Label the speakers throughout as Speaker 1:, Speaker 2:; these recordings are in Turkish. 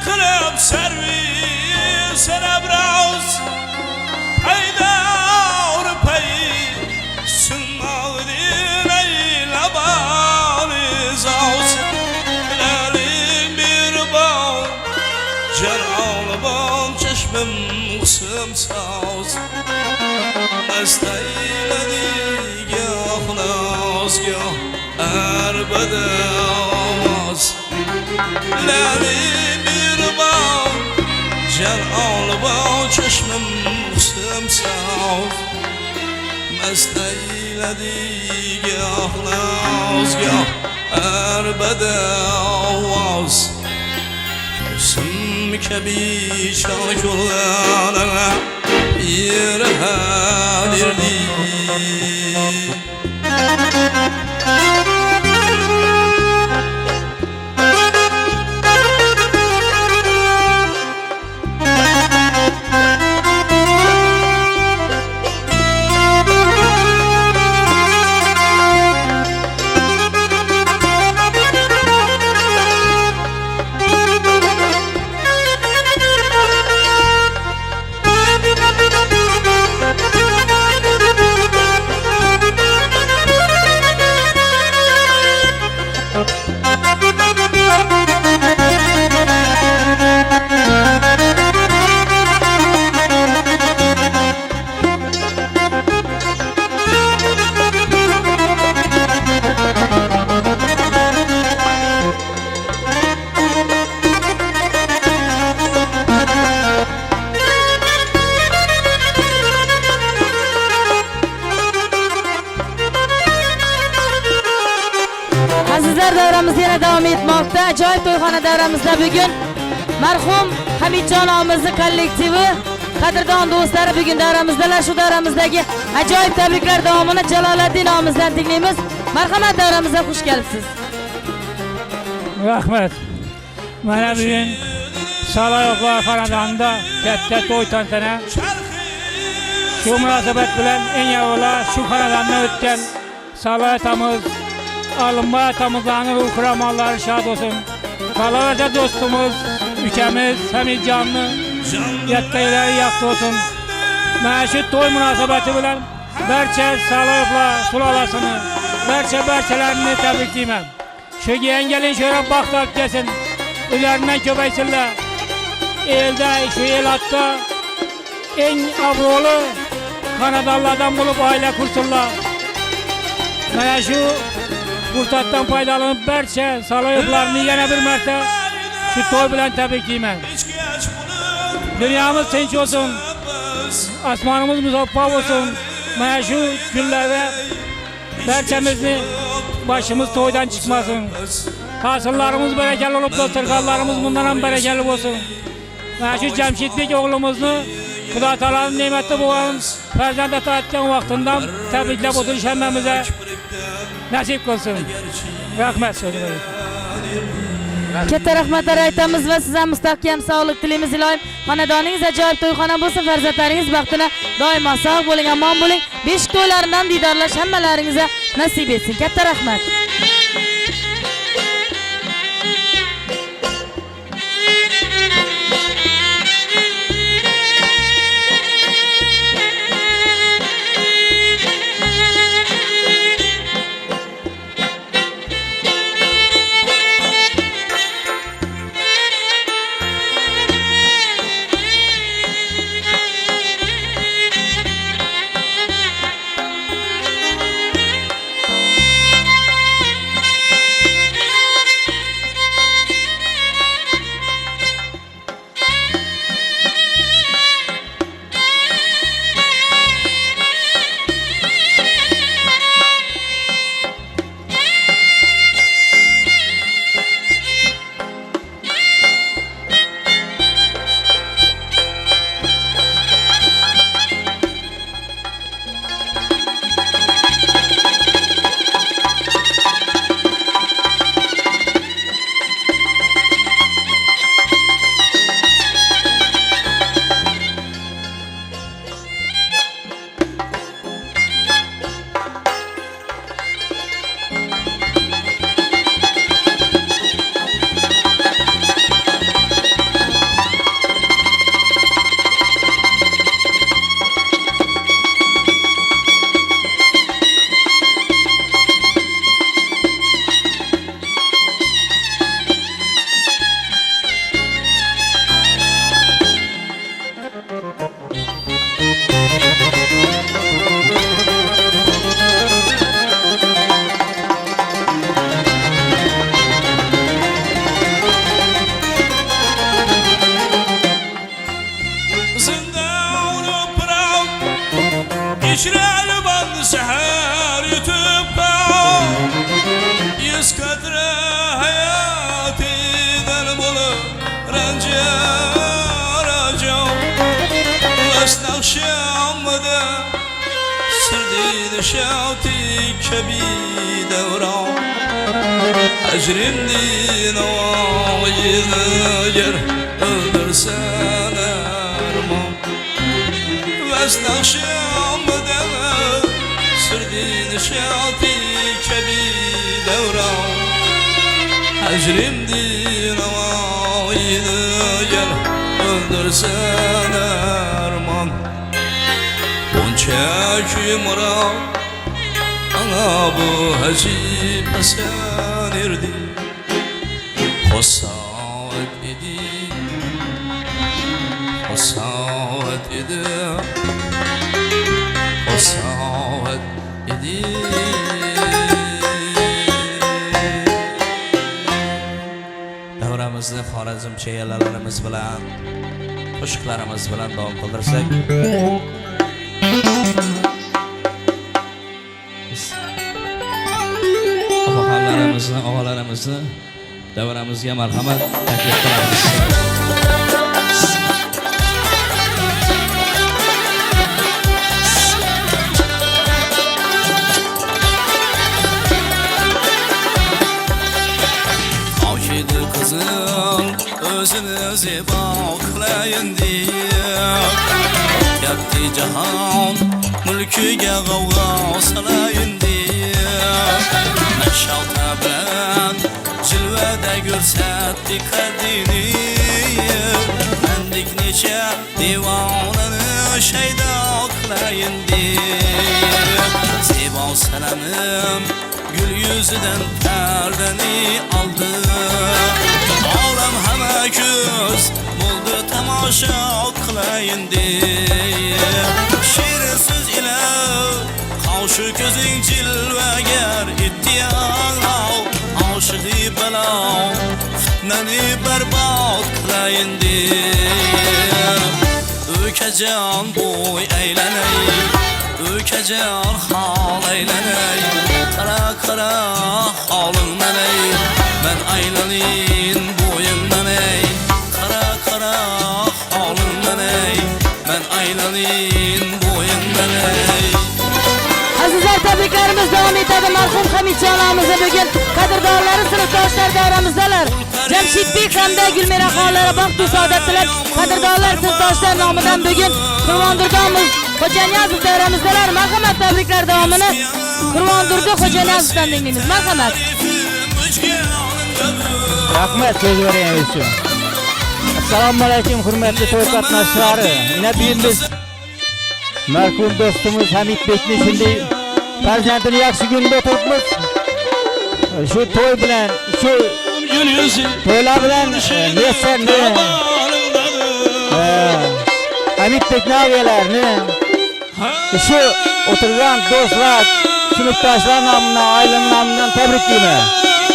Speaker 1: قلب سروي سنة براوس هيدا وربي سنة ديني لباني زوس لالي ميربان جرعان بان چشمم قسم ساوس استيل ديگه خلاص گه اربده آواز لالي ميربان جرعان بان چشمم قسم ساوس استيل ديگه خلاص گه اربده آواز اسم کبی شاکرانه يرها دردي
Speaker 2: Azizlar, davramiz yana davom etmoqda. Ajoyib to'yxona davramizda bugun marhum Hamidjon og'amizni kollektivi, qadrdon do'stlari bugun davramizdalar. Shu davramizdagi ajoyib tabriklar davomini Jaloliddin og'amizdan tinglaymiz. Marhamat, davramizga xush kelibsiz.
Speaker 3: Rahmat. Mana bugun Saloyoqlar xonadonida katta to'y tantana. Shu munosabat bilan eng avvalo shu xonadonda o'tgan Saloyotamiz Alınma atamızların ruh ramalları şad olsun. Kalaverce dostumuz, ülkemiz, Hamidcanlı yetkilileri yaktı olsun. Məşhur toy münasebeti bilen Berçe Saloyevla sulalasını, Berçelerini tebrikliyim. Şu giyen gelin şöyle baktık kesin, üzerinden köpeysinler. Elde, şu elatta en abrolu Kanadalılardan bulup aile kursunlar. Məşhur Fırsattan faydalanıp Berçe Saloyevlarını yine bir mərtə şu toy bilen tebrikliyim. Dünyamız tinç olsun, asmanımız musaffaf olsun. Şu günlerde Berçemizni başımız toydan çıkmasın. Hasıllarımız berekeli olup da tırkallarımız bundan berekeli olsun. Şu Cemşitlik oğlumuzu Kuda Teala'nın nimetli boğanın Ferzand ata etken vaktinden tebriklep oturuş hemmemize nasip kılsın. Rahmet söylüyorum.
Speaker 2: Katta rahmatlar aytamiz va sizga mustahkam sog'lik tilaymiz. Iloyim xonadoningiz ajoyib to'yxona bo'lsin, farzandlaringiz baxtini doimo sog' bo'ling, omon bo'ling. Beshik to'ylaridan didorlash hammalaringizga nasib etsin. Katta rahmat.
Speaker 1: نشاطي كبي دوران أجرم دين وعيد جر أدرسان أرمان واستخشام دم سردي نشاطي كبي دوران أجرم دين وعيد جر أدرسان أرمان Bunca mura ana bu hacı pesenirdi Hosavet idi Hosavet idi Hosavet idi Davramizni Xorazmcha yalalarimiz bilan qo'shiqlarimiz bilan davom qildirsak Og'alarimizni davramizga marhamat taklif qilamiz. Avşidi qizim o'zini zebo qilayin deb Yapti jahon mulkiga g'avg'o salayin deb Nashota bilan jilvada ko'rsatdi qaddini Mendik necha devonani shaydo qilayin deb Zebo sanamim gul yuzidan pardani oldi Olam hamma ko'z bo'ldi tomosha qilayin deb Shirin so'z ila Qavshi ko'zing jilvagar ittiyalav Oshig'i balav fitnani barbod qilayin deb O'kajon bo'y aylanay O'kajon hol aylanay Qara qara holingdan ay Men aylanayin bo'yimdan ay Qara qara holingdan ay Men aylanayin bo'yimdan ay
Speaker 2: Azizlar, tabriklarimiz davom etadi. Marhum Hamidjon og'amizni bugun qadrdonlari, sinfdoshlar davramizdalar. Jamshidbek hamda Gulmira xonlari baxtu saodat tilab, qadrdonlar, sinfdoshlar nomidan bugun Qurvondirdomiz Xo'janiyazov davramizdalar. Marhamat, tabriklar davomini Qurvondirdo Xo'janiyazovdan tinglaymiz. Marhamat.
Speaker 3: Rahmat so'z bering uchun. Assalomu alaykum hurmatli to'y qatnashchilari. Yana biz marhum do'stimiz Hamidbekni shunday farzandini yaxshi kunda turibmiz. Shu to'y bilan, shu to'ylar bilan nesanni Hamidbekni oilalarni shu o'tirgan do'stlar, sinfdoshlar nomidan, oila nomidan tabriklayman.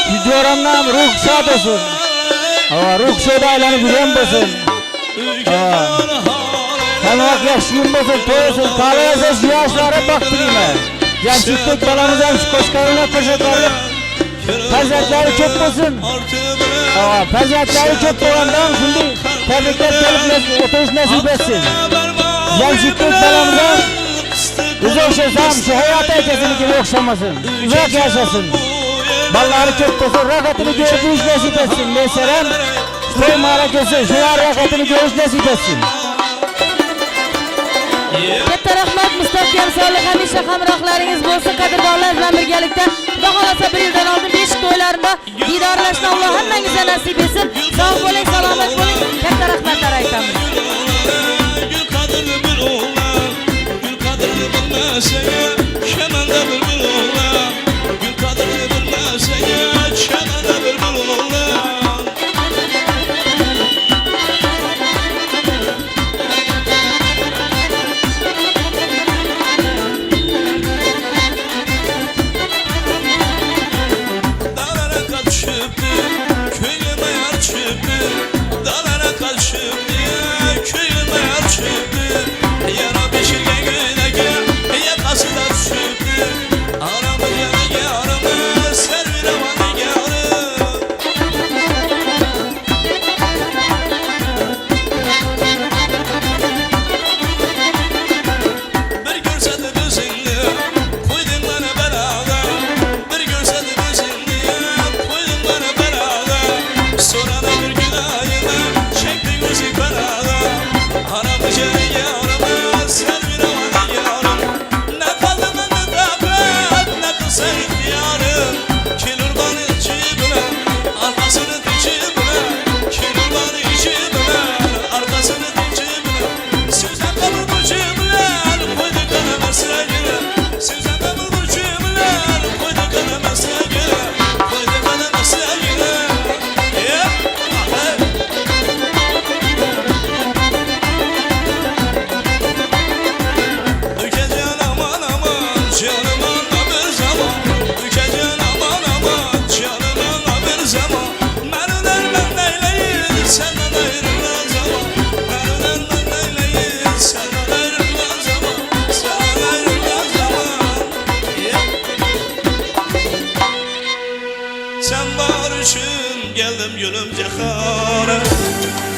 Speaker 3: Shu jo'ramdan ruh shod bo'lsin. Ruh shod aylanib yurgan bo'lsin. Hammaga yaxshi kun bo'lsin, to'ysin, qolaversa shu yoshlari baxtliman. Jamshidbek balamiz ham shu qo'shqarona qo'shaqarlik farzandlari ko'p bo'lsin. Farzandlari ko'p bo'lgandan shunday tabriklar kelib o'tirish nasib etsin. Jamshidbek balamiz ham biz o'xshasam shu hayot akasinikiga o'xshamasin. Uzoq yashasin. Balları ko'p bo'lsin, rohatini ko'rish nasib etsin. Mesaram to'y ma'rakasi shu rohatini ko'rish nasib etsin.
Speaker 2: Katta rahmat, mustahkam sog'lik hamisha hamrohlaringiz bo'lsin. Qadrdonlar bilan birgalikda Xudo xolasa 1 yildan oldin 5 to'ylarida didorlashni Alloh hammangizga nasib etsin. Sog' bo'ling, salomat bo'ling. Katta rahmatlar aytamiz.
Speaker 1: Gül kadını bir oğlan, gül kadını bilmeseye, şemende bir oğlan. Gül kadını bilmeseye, şemende bir oğlan. Dağlara katışıptı, köyüme yarçıptı,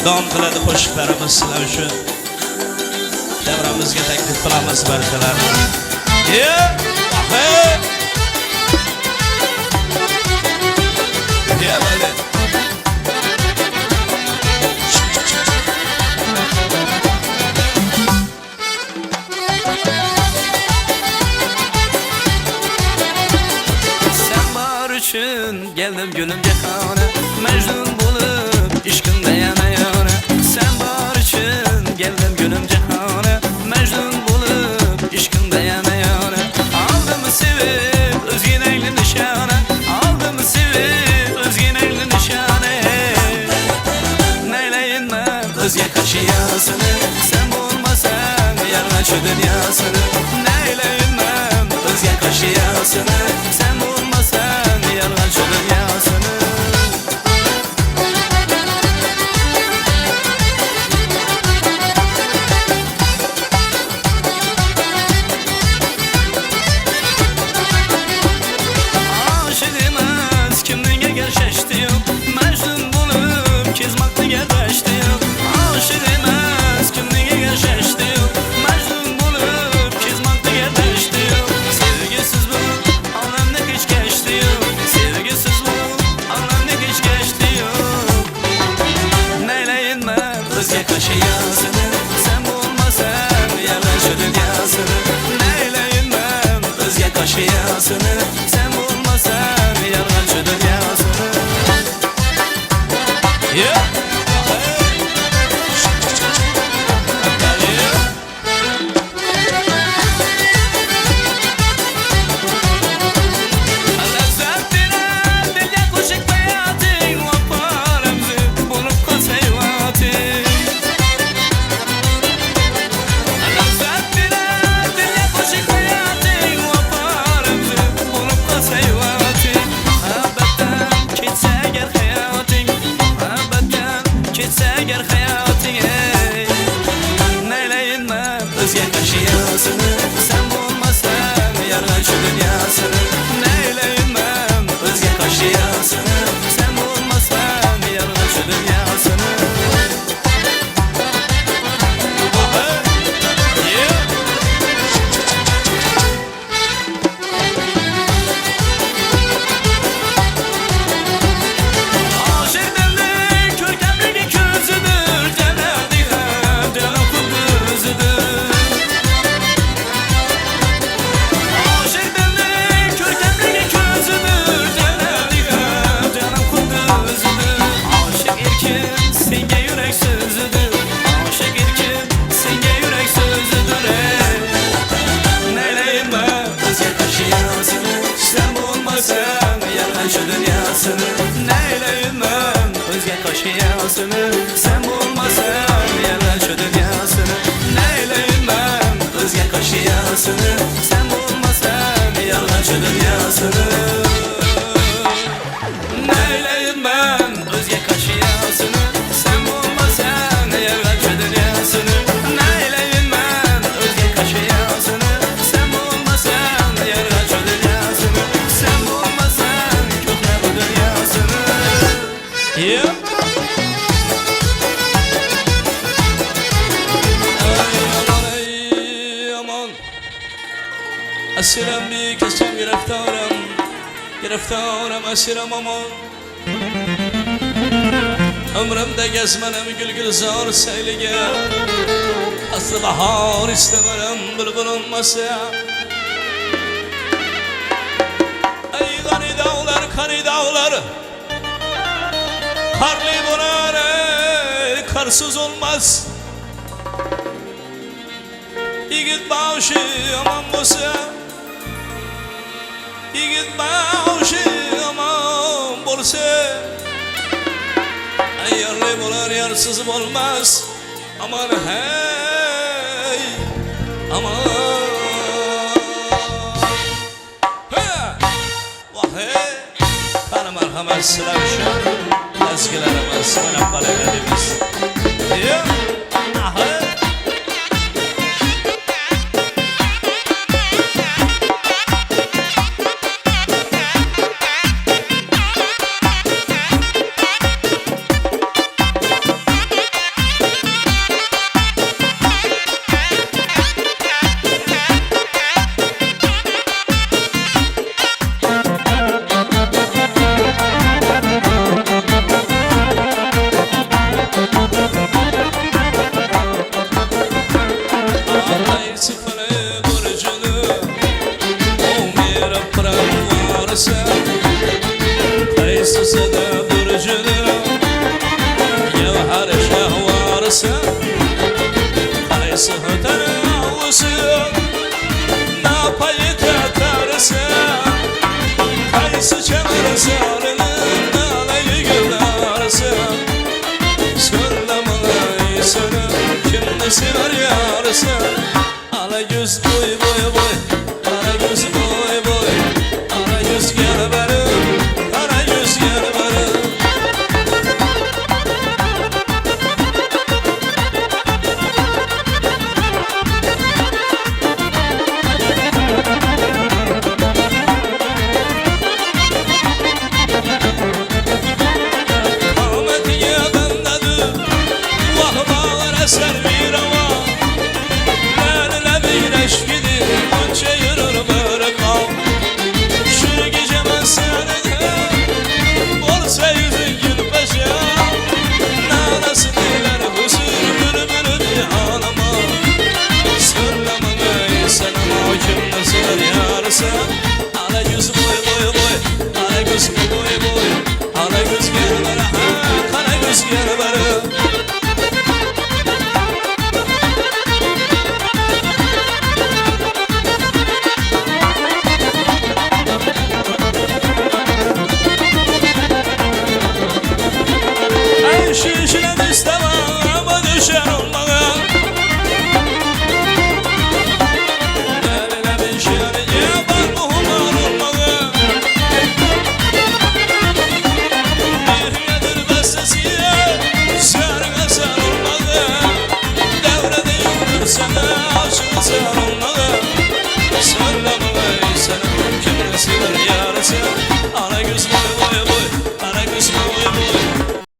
Speaker 1: davom qiladi qo'shiqlarimiz sizlar uchun. Davramizga taklif qilamiz barchalarni.
Speaker 4: Geldim gülüm cehane, mecnun bulup işkimde yana yana. Sen var için geldim gülüm cehane, mecnun bulup işkimde yana yana. Aldım sevip özgün elin nişane, aldım sevip özgün elin nişane. Neyleyim ben özge kaşıyasını, sen bulmasan yarına şu dünyasını. Neyleyim ben özge kaşıyasını, sen bulmasan yarına şu dünyasını. Aşıkımız kimliğe gerçeşti yok, mecnun bulup kezmaklı gerçeşti yok. Aşıkımız kimliğe gerçeşti yok, mecnun bulup kezmaklı gerçeşti yok. Sevgisiz bu alemde hiç geçti yok, sevgisiz bu alemde hiç geçti yok. Neyleyim ben özge kaşıyasını, sen bulmasan yalan şu dünyasını. Neyleyim ben özge kaşıyasını, sen bulmasan yalan şu dünyasını. Sen bulmasan yarın şu dünyasını. Neyleyim ben özge kaşıyasını, sen bulmasan yarın şu dünyasını. Aşık deli körkemli gözüdür, cennet-i hem canım kudüzüdür. Neyleyim ben özge kaşıyasını, sen bulmasan yalan şu dünyasını. Neyleyim ben özge kaşıyasını, sen bulmasan yalan şu dünyasını. Neyleyim ben özge kaşıyasını, sen bulmasan yalan şu dünyasını. Neyleyim ben özge kaşıyasını, sen bulmasan yalan şu dünyasını. Sen bulmasan kökne bu dünyasını.
Speaker 1: Esirem bir kesem gireftarım, gireftarım esirem aman. Ömrümde gezmenem gül zor seylige, aslı bahar istemenem bülbül olmasa. Ey gani dağlar, kari dağlar, karlı bular, karsız olmaz. Yigit başı aman bolsa, yigit başı aman bolsa. Yarlı bular, yarsız olmaz. Aman hey, aman. Vah hey, bana merhamet sıra şu. Ezgilerimiz, bana balagadimiz.
Speaker 4: sever yarısı. Ala göz boy boy boy, ala göz boy boy, ala göz gel beri, ala göz gel beri. Ahmetiye bendedir, vah bağır eser bir hava. Benimle bir eşkidir, önce yürür böyle kal. Şu gece ben senede, olsa yüzün gül peşe. Nanası neler huzur bülbülü ağlama. Sırlama gay sanama, kimde sever yarısı. Ala göz boy boy boy, ala göz boy boy, ala göz gel bana, ala göz gel bana. Ay şişine istemem ama düşer olmağa. Eline bir şiir yapar muhumar olmağa. Bir yedir bestesiye, sarına sarılmağa. Devrede yıldır sana